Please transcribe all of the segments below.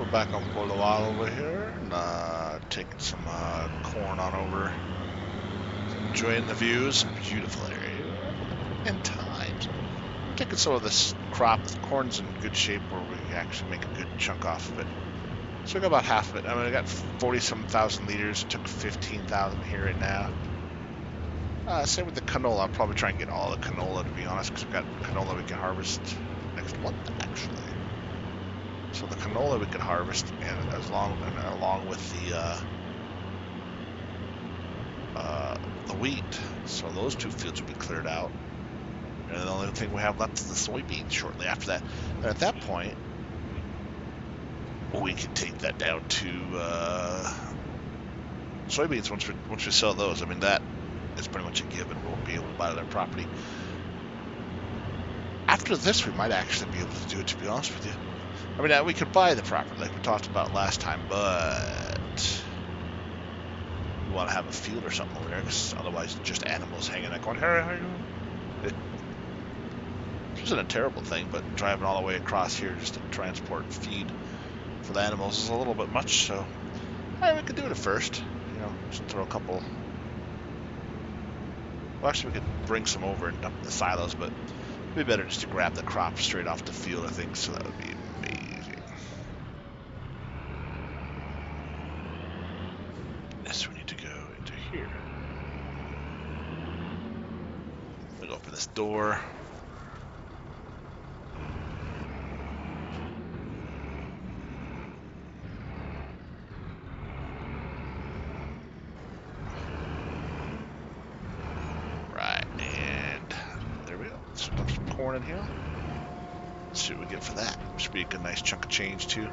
we're back on Polowa over here, and taking some corn on over. Enjoying the views. Beautiful area. And times. Taking some of this crop. The corn's in good shape where we can actually make a good chunk off of it. So I got about half of it. I mean, I got 40-some thousand liters. It took 15,000 here right now. Same with the canola. I'll probably try and get all the canola, to be honest, because we've got canola we can harvest next month, actually. So the canola we could harvest, and along with the wheat. So those two fields will be cleared out, and the only thing we have left is the soybeans. Shortly after that, and at that point, we can take that down to soybeans once we sell those. I mean, that is pretty much a given. We'll be able to buy their property. After this, we might actually be able to do it. To be honest with you. I mean, we could buy the property like we talked about last time, but we want to have a field or something over there, because otherwise it's just animals hanging out going, hey, how you doing? It isn't a terrible thing, but driving all the way across here just to transport and feed for the animals is a little bit much, so we could do it at first. You know, just throw a couple. Well, actually, we could bring some over and dump in the silos, but it'd be better just to grab the crop straight off the field, I think, so that would be amazing. Yes, we need to go into here. We'll open this door. Right, and there we go. Let's dump some corn in here. Let's see what we get for that. Should be a good, nice chunk of change, too.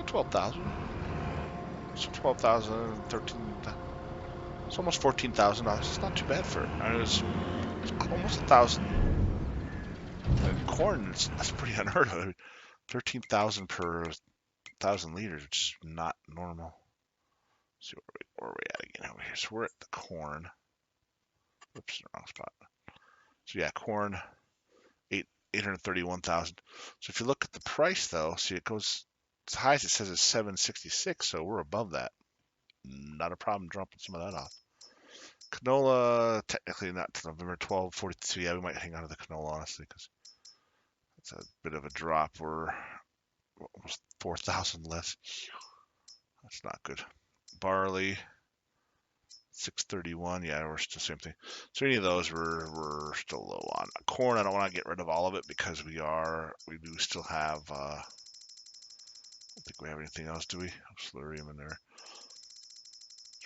$12,000. So 12,000, 13,000. It's almost $14,000. It's not too bad for it. I mean, it's almost 1,000. Corn, that's pretty unheard of. 13,000 per 1,000 liters, which is not normal. Let's see where are we at again over here. So we're at the corn. Oops, wrong spot. So yeah, corn, 831,000. So if you look at the price though, see it goes as high as it says is 766, so we're above that. Not a problem dropping some of that off. Canola, technically not to November 12, 42. Yeah, we might hang on to the canola, honestly, because it's a bit of a drop. We're almost 4,000 less. That's not good. Barley, 631. Yeah, we're still same thing. So any of those we're still low on. Corn, I don't want to get rid of all of it because we do still have. I don't think we have anything else, do we? Slurium in there.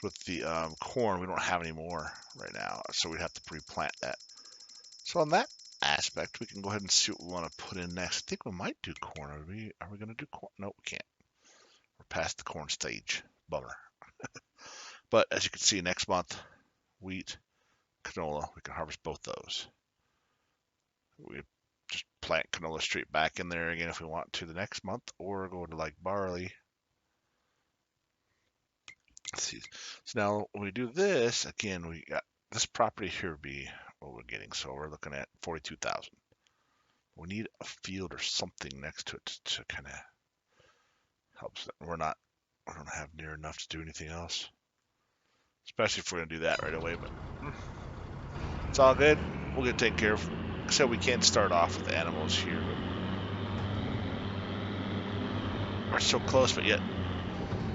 With the corn, we don't have any more right now, so we'd have to pre-plant that. So on that aspect, we can go ahead and see what we want to put in next. I think we might do corn. Are we going to do corn? No, we can't. We're past the corn stage. Bummer. But as you can see, next month, wheat, canola, we can harvest both those. We just plant canola straight back in there again if we want to the next month, or go to like barley. Let's see. So now when we do this, again, we got this property here would be what we're getting. So we're looking at 42,000. We need a field or something next to it to kind of help. We don't have near enough to do anything else, especially if we're gonna do that right away. But it's all good. We'll get taken care of. So we can't start off with the animals here. But we're so close, but yet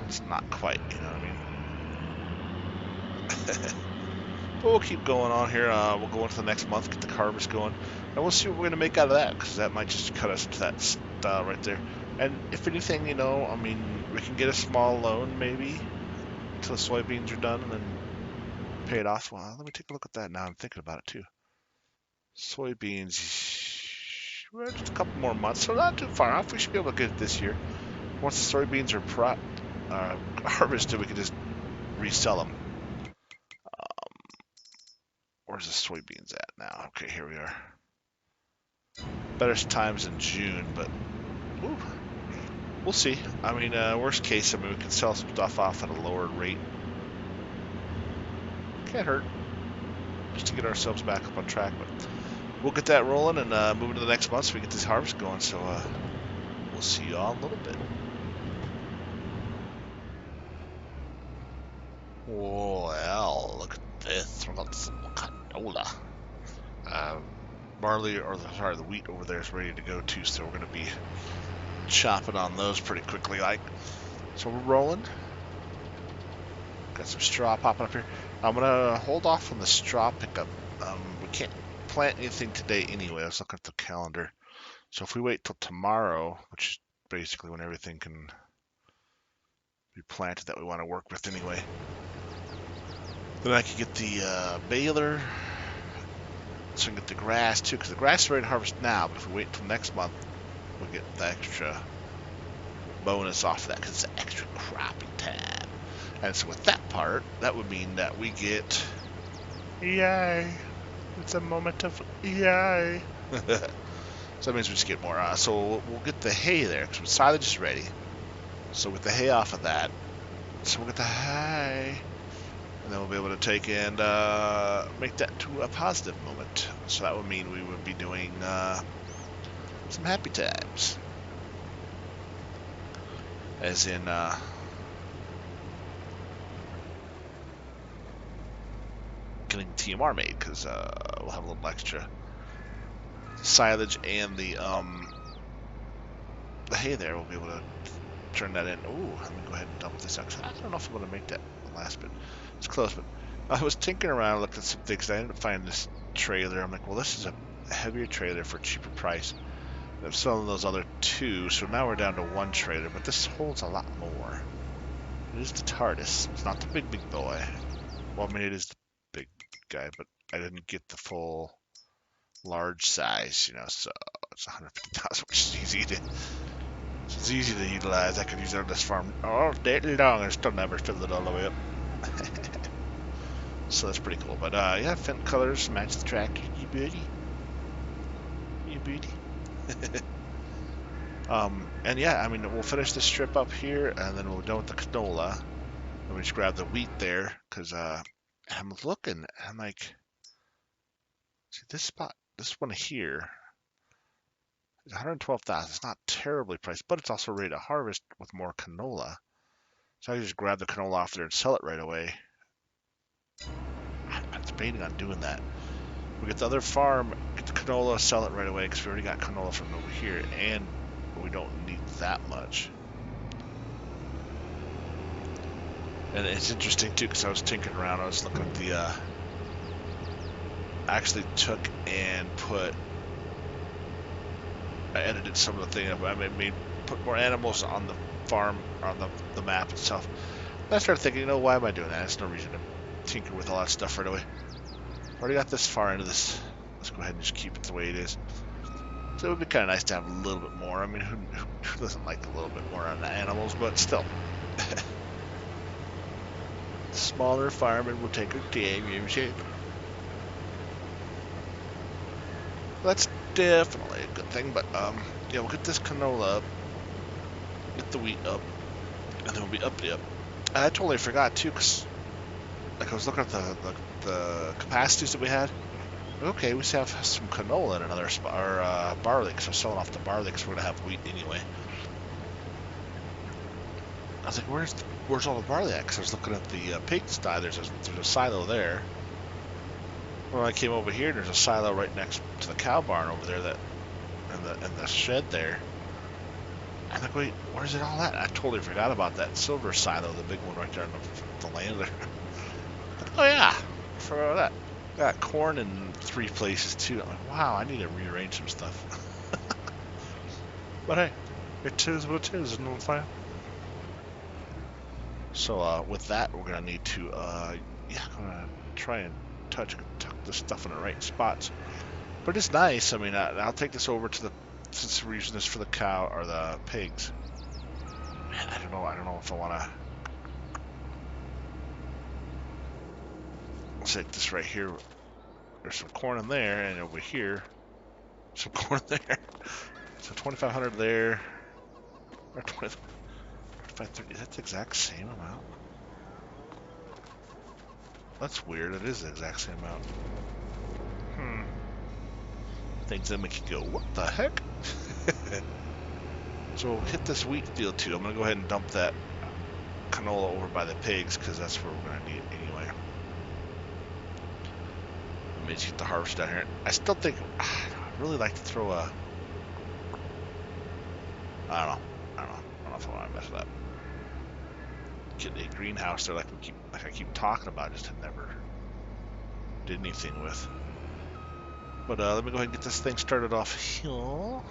it's not quite. You know what I mean? But we'll keep going on here. We'll go into the next month, get the harvest going, and we'll see what we're going to make out of that, because that might just cut us to that style right there. And if anything, you know, I mean, we can get a small loan maybe until the soybeans are done and then pay it off. Well, let me take a look at that now. I'm thinking about it too. Soybeans, well, just a couple more months, so not too far off. We should be able to get it this year. Once the soybeans are harvested, we can just resell them. Where's the soybeans at now? Okay, here we are. Better times in June, but ooh, we'll see. I mean, worst case, I mean, we can sell some stuff off at a lower rate. can't hurt. Just to get ourselves back up on track. But we'll get that rolling and move into the next month so we get this harvest going. So we'll see you all in a little bit. Well, look at this. We got some canola. Barley, or sorry, the wheat over there is ready to go too, so we're going to be chopping on those pretty quickly. So we're rolling. Got some straw popping up here. I'm going to hold off on the straw pickup. We can't plant anything today anyway. Let's look at the calendar. So if we wait till tomorrow, which is basically when everything can be planted that we want to work with anyway, then I can get the baler, so I can get the grass too, because the grass is ready to harvest now, but if we wait until next month, we'll get the extra bonus off of that, because it's an extra cropping time. And so with that part, that would mean that we get, yay, it's a moment of yay. So that means we just get more. So we'll get the hay there, because the silage is ready. So with the hay off of that, so we'll get the hay, and then we'll be able to take and make that to a positive moment. So that would mean we would be doing some happy times. As in, getting TMR made, because we'll have a little extra silage and the hay there. We'll be able to turn that in. Ooh, let me go ahead and dump this out. I don't know if I'm going to make that last bit. It's close, but I was tinkering around, looking at some things. I ended up finding this trailer. I'm like, well, this is a heavier trailer for a cheaper price. And I'm selling those other two, so now we're down to one trailer, but this holds a lot more. It is the TARDIS. It's not the big boy. Well, I mean, it is the big guy, but I didn't get the full large size, you know, so it's 150,000, which is easy to... It's easy to utilize. I could use it on this farm all day long and still never fill it all the way up. So that's pretty cool. But yeah, Fenton colors match the tractor. You beauty. You beauty. And yeah, I mean, we'll finish this strip up here, and then we'll be done with the canola. And we just grab the wheat there, because I'm looking, and I'm like, see this spot, this one here, is 112,000. It's not terribly priced, but it's also ready to harvest with more canola. So I can just grab the canola off there and sell it right away. I'm debating on doing that. We get the other farm, get the canola, sell it right away, because we already got canola from over here, and we don't need that much. And it's interesting too, because I was tinkering around. I was looking at the. I actually took and I edited some of the thing. I put more animals on the farm, on the map itself. And I started thinking, you know, why am I doing that? There's no reason to tinker with all that stuff right away. Already got this far into this. Let's go ahead and just keep it the way it is. So it would be kind of nice to have a little bit more. I mean, who doesn't like a little bit more on the animals? But still. Smaller farming will take her time, you know. That's definitely a good thing, but yeah, we'll get this canola up, get the wheat up, and then we'll be up. And I totally forgot too, because like I was looking at the capacities that we had. Okay, we still have some canola in another spot, or barley, because I'm selling off the barley, because we're gonna have wheat anyway. I was like, where's all the barley at? Because I was looking at the pig sty. There's a silo there. When I came over here, there's a silo right next to the cow barn over there, that and the shed there. I'm like, wait, where's it all at? I totally forgot about that silver silo, the big one right there on the land there. Oh yeah, I forgot about that. Got corn in 3 places too. I'm like, wow, I need to rearrange some stuff. But hey, it is what it is, no fire. So with that, we're gonna need to yeah, I'm gonna try and tuck this stuff in the right spots. But it's nice. I mean, I'll take this over to since we're using this for the cow or the pigs. Man, I don't know if I wanna. Let's take this right here. There's some corn in there, and over here, some corn there. So 2,500 there, or 2530. That's the exact same amount. That's weird. It is the exact same amount. Things that make you go, what the heck? So hit this wheat field too. I'm gonna go ahead and dump that canola over by the pigs because that's where we're gonna need it anyway. Let me just get the harvest down here. I still think I'd really like to throw a. I don't know. I don't know if I want to mess with that. Get a greenhouse there, like I keep talking about, just have never did anything with. But let me go ahead and get this thing started off here.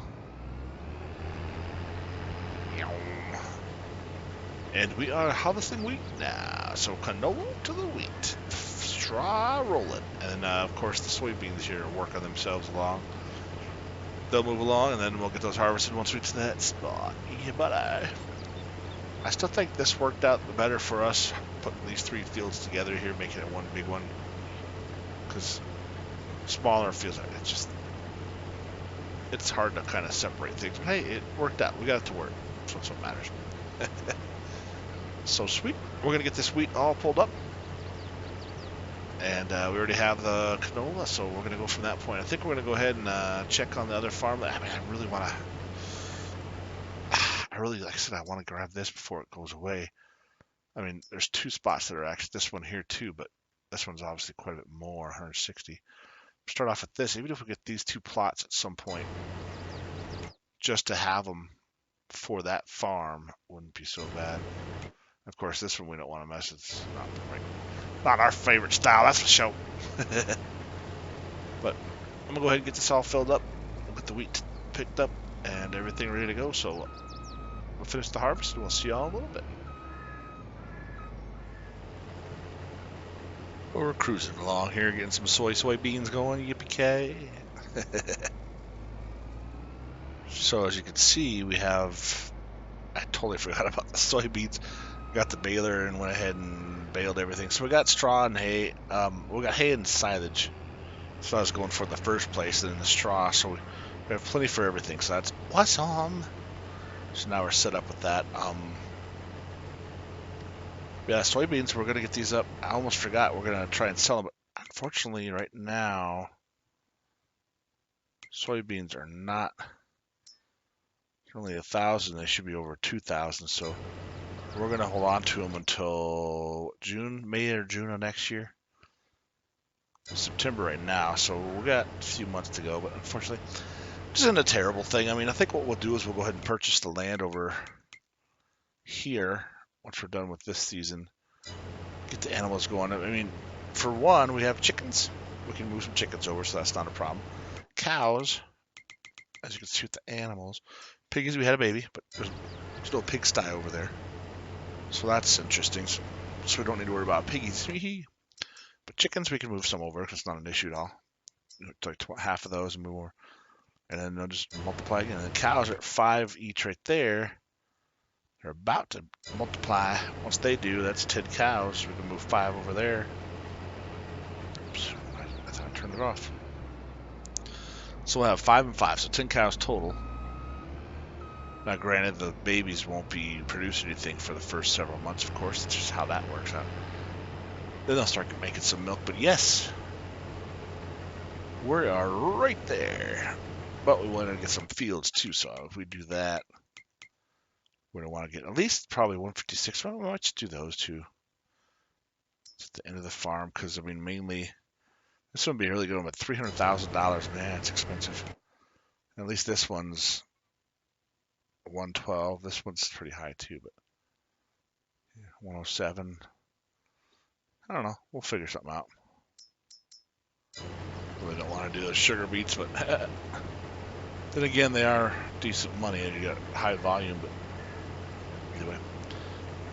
And we are harvesting wheat now. So canola to the wheat. Straw rolling. And of course the soybeans here are working themselves along. They'll move along and then we'll get those harvested once we get to that spot. Yeah, buddy. I still think this worked out better for us, putting these 3 fields together here, making it one big one. Because smaller fields, it's hard to kind of separate things. But hey, it worked out. We got it to work. That's what matters. So sweet. We're going to get this wheat all pulled up. And we already have the canola, so we're going to go from that point. I think we're going to go ahead and check on the other farm. I mean, I really want to... like I said, I want to grab this before it goes away. I mean, there's 2 spots that are actually this one here too, but this one's obviously quite a bit more, 160. Start off with this. Even if we get these 2 plots at some point, just to have them for that farm wouldn't be so bad. Of course, this one we don't want to mess with. It's not our favorite style, that's for sure. But I'm gonna go ahead and get this all filled up. We'll get the wheat picked up and everything ready to go. So we'll finish the harvest and we'll see y'all in a little bit. Well, we're cruising along here, getting some soybeans going. Yippee-ki! So as you can see, we have. I totally forgot about the soybeans. Got the baler and went ahead and baled everything. So we got straw and hay. We got hay and silage. So I was going for in the first place, and then the straw. So we have plenty for everything. So that's awesome. So now we're set up with that. Yeah, soybeans. We're gonna get these up. I almost forgot. We're gonna try and sell them, but unfortunately, right now, soybeans are not. Only 1,000. They should be over 2,000. So we're gonna hold on to them until May or June of next year. It's September right now, so we got a few months to go. But unfortunately, this isn't a terrible thing. I mean, I think what we'll do is we'll go ahead and purchase the land over here once we're done with this season. Get the animals going. I mean, for one, we have chickens. We can move some chickens over, so that's not a problem. Cows, as you can see with the animals. Piggies, we had a baby, but there's a little pigsty over there. So that's interesting. So we don't need to worry about piggies. But chickens, we can move some over because it's not an issue at all. Take half of those and move over. And then they'll just multiply again. And the cows are at 5 each right there. They're about to multiply. Once they do, that's 10 cows. We can move 5 over there. Oops, I thought I turned it off. So we'll have 5 and 5, so 10 cows total. Now, granted, the babies won't be producing anything for the first several months, of course. That's just how that works out. Then they'll start making some milk. But yes, we are right there. But we want to get some fields too, so if we do that, we're going to want to get at least probably 156. Well, let's do those two. It's at the end of the farm, because, I mean, mainly, this one would be really good, but $300,000, man, it's expensive. At least this one's 112. This one's pretty high too, but 107. I don't know. We'll figure something out. Really don't want to do those sugar beets, but then again, they are decent money and you got high volume. But anyway,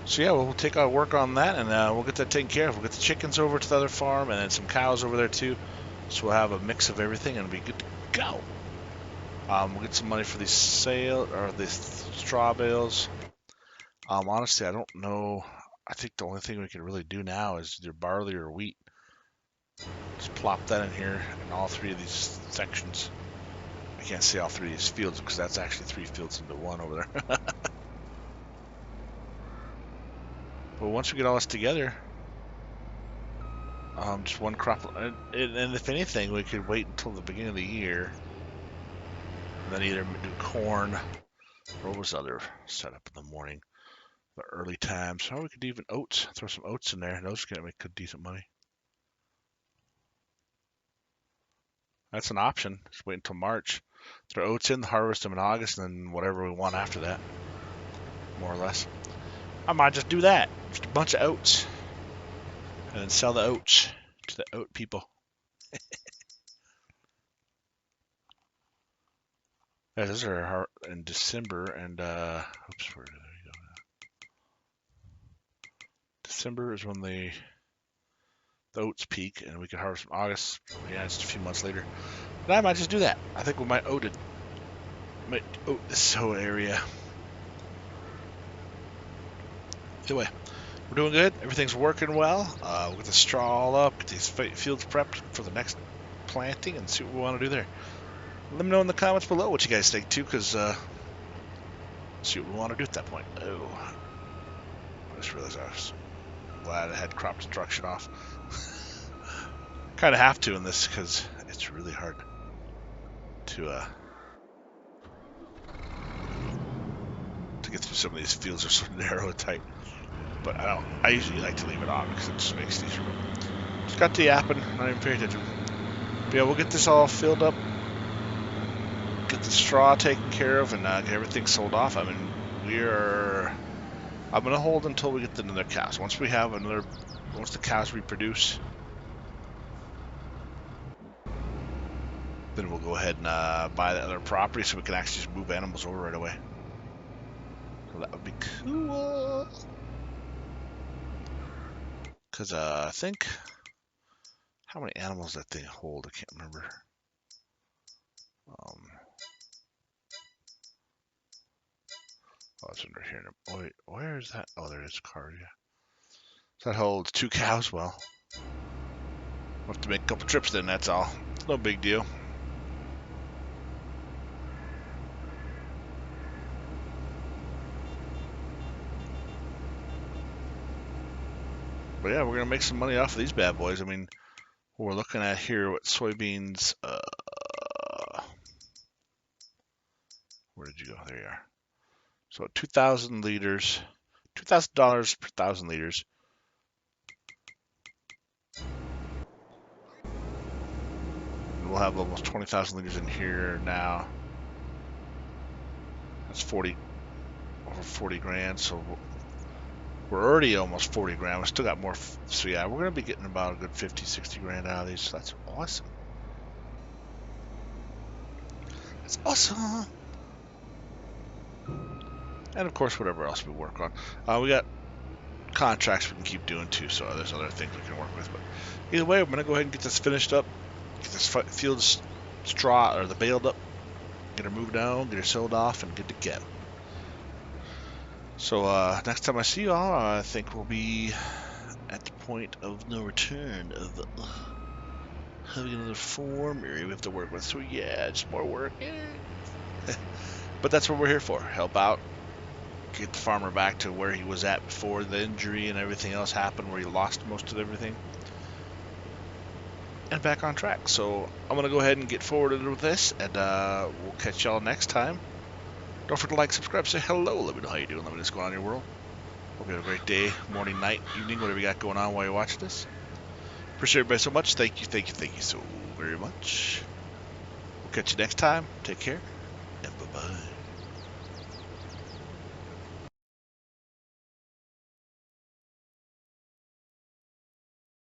so yeah, we'll take our work on that and we'll get that taken care of. We'll get the chickens over to the other farm and then some cows over there too. So we'll have a mix of everything and it'll be good to go. We'll get some money for these straw bales. Honestly, I don't know. I think the only thing we can really do now is either barley or wheat. Just plop that in here in all 3 of these sections. I can't see all 3 of these fields because that's actually 3 fields into one over there. But once we get all this together, Just one crop, and if anything, we could wait until the beginning of the year, and then either do corn, or what was the other setup in the morning, the early times. Or we could even oats, throw some oats in there, and those can make good decent money. That's an option. Just wait until March. Throw oats in, harvest them in August, and then whatever we want after that, more or less. I might just do that. Just a bunch of oats, and then sell the oats to the oat people. Yeah, those are in December, and oops, there you go. December is when the oats peak, and we can harvest in August. Yeah, it's a few months later. But I might just do that. I think we might oat this whole area. Anyway, we're doing good. Everything's working well. We'll get the straw all up, get these fields prepped for the next planting, and see what we want to do there. Let me know in the comments below what you guys think too, because see what we want to do at that point. Oh, I just realized I was glad I had crop destruction off. Kind of have to in this because it's really hard to get through some of these fields. Are so narrow and tight. But I usually like to leave it on because it just makes it easier. Just got to yapping, not even paying attention. But yeah, we'll get this all filled up, get the straw taken care of, and get everything sold off. I mean, I'm gonna hold until we get another cows. Once the cows reproduce, then we'll go ahead and buy that other property so we can actually just move animals over right away. So that would be cool. Because I think, how many animals that thing hold? I can't remember. Oh, it's under here. Oh, wait, where is that? Oh, there is a card, yeah. So that holds 2 cows. Well, we'll have to make a couple trips then, that's all. It's no big deal. But yeah, we're going to make some money off of these bad boys. I mean, what we're looking at here with soybeans, where did you go? There you are. So 2,000 liters, $2,000 per 1,000 liters. And we'll have almost 20,000 liters in here now. That's over 40 grand. So we're already almost 40 grand. We still got more. So yeah, we're going to be getting about a good 50, 60 grand out of these. So that's awesome. That's awesome. And of course, whatever else we work on. We got contracts we can keep doing too, so there's other things we can work with. But either way, I'm going to go ahead and get this finished up, get this field straw or the baled up, get her moved down, get her sold off, and good to go. So next time I see y'all, I think we'll be at the point of no return of having another farm area we have to work with. So yeah, it's more work. But that's what we're here for. Help out. Get the farmer back to where he was at before the injury and everything else happened, where he lost most of everything. And back on track. So I'm going to go ahead and get forwarded with this, and we'll catch y'all next time. Don't forget to like, subscribe, say hello. Let me know how you're doing. Let me know what's going on in your world. Hope you have a great day, morning, night, evening, whatever you got going on while you're watching this. Appreciate everybody so much. Thank you so very much. We'll catch you next time. Take care, and bye-bye.